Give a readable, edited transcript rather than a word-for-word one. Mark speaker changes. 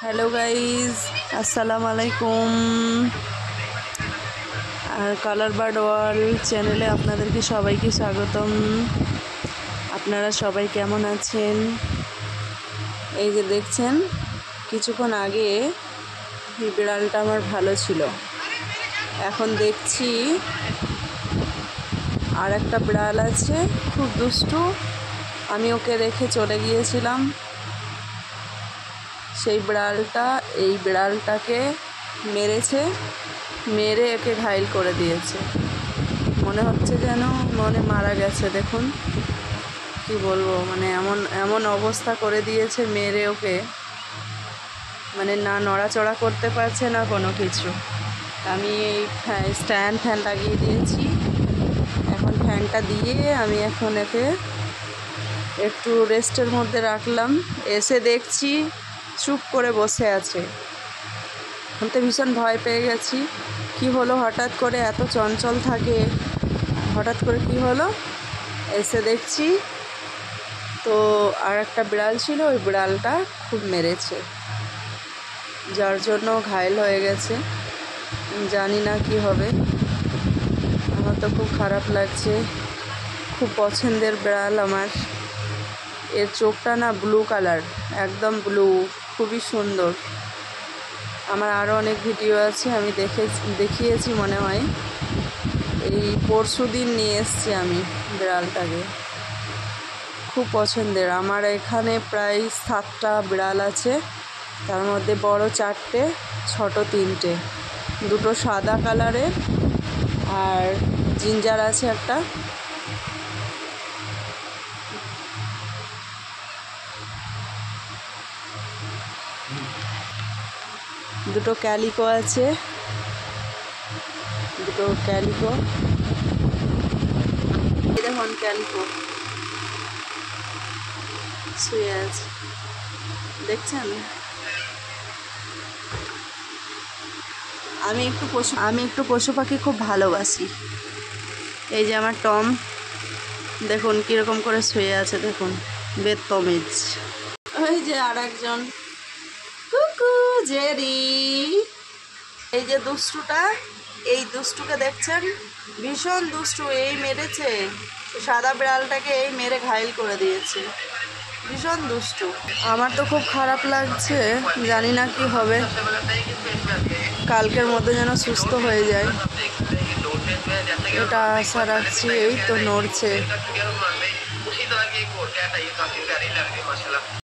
Speaker 1: Hello guys, আসসালামু আলাইকুম। আর colour bird world চ্যানেলে আপনাদেরকে সবাইকে স্বাগতম। আপনারা সবাই কেমন আছেন? এই যে দেখছেন, কিছুক্ষণ আগে এই বিড়ালটা আমার ভালো ছিল, এখন দেখছি আর একটা বিড়াল আছে, খুব দুষ্টু। আমি ওকে রেখে চলে গিয়েছিলাম, সেই বিড়ালটা এই বিড়ালটাকে মেরে একে ঘায়েল করে দিয়েছে। মনে হচ্ছে যেন মারা গেছে। দেখুন কি বলবো, এমন অবস্থা করে দিয়েছে মেরে ওকে, না নড়াচড়া করতে পারছে না কোনো কিছু। আমি এই ফ্যান লাগিয়ে দিয়েছি, এখন ফ্যানটা দিয়ে আমি এখন একে একটু রেস্টের মধ্যে রাখলাম। এসে দেখছি চুপ করে বসে আছে। আমি তো ভীষণ ভয় পেয়ে গেছি, কি হলো হঠাৎ করে, এত চঞ্চল থাকে, হঠাৎ করে কি হলো। এসে দেখছি তো আর একটা বিড়াল ছিল, ওই বিড়ালটা খুব মেরেছে, যার জন্য ঘায়েল হয়ে গেছে। জানি না কি হবে, আমার তো খুব খারাপ লাগছে। খুব পছন্দের বিড়াল আমার। এর চোখটা না ব্লু কালার, একদম ব্লু, খুবই সুন্দর। আমার আরও অনেক ভিডিও আছে, আমি দেখিয়েছি মনে হয়। এই পরশুদিন নিয়ে এসছি আমি বিড়ালটাকে, খুব পছন্দের। আমার এখানে প্রায় 7টা বিড়াল আছে, তার মধ্যে বড় 4টে, ছোট 3টে, 2টো সাদা কালারের আর জিঞ্জার আছে একটা। দুটো ক্যালিকো আছে, দেখুন ক্যালিকো শুয়ে আছে, দেখছেন। আমি একটু পশু পাখি খুব ভালোবাসি। এই যে আমার টম, দেখুন কীরকম করে শুয়ে আছে, দেখুন বেতমেজ। ওই যে আর একজন কুকু জেরি, এই যে দুষ্টুটা, এই দুষ্টুকে দেখছেন, ভীষণ দুষ্টু। এই মেরেছে সাদা বিড়ালটাকে, এই মেরে ঘায়েল করে দিয়েছে, ভীষণ দুষ্টু। আমার তো খুব খারাপ লাগছে, জানি না কি হবে, কালকের মধ্যে যেন সুস্থ হয়ে যায়, এটা আশা রাখছি। এই তো নড়ছে।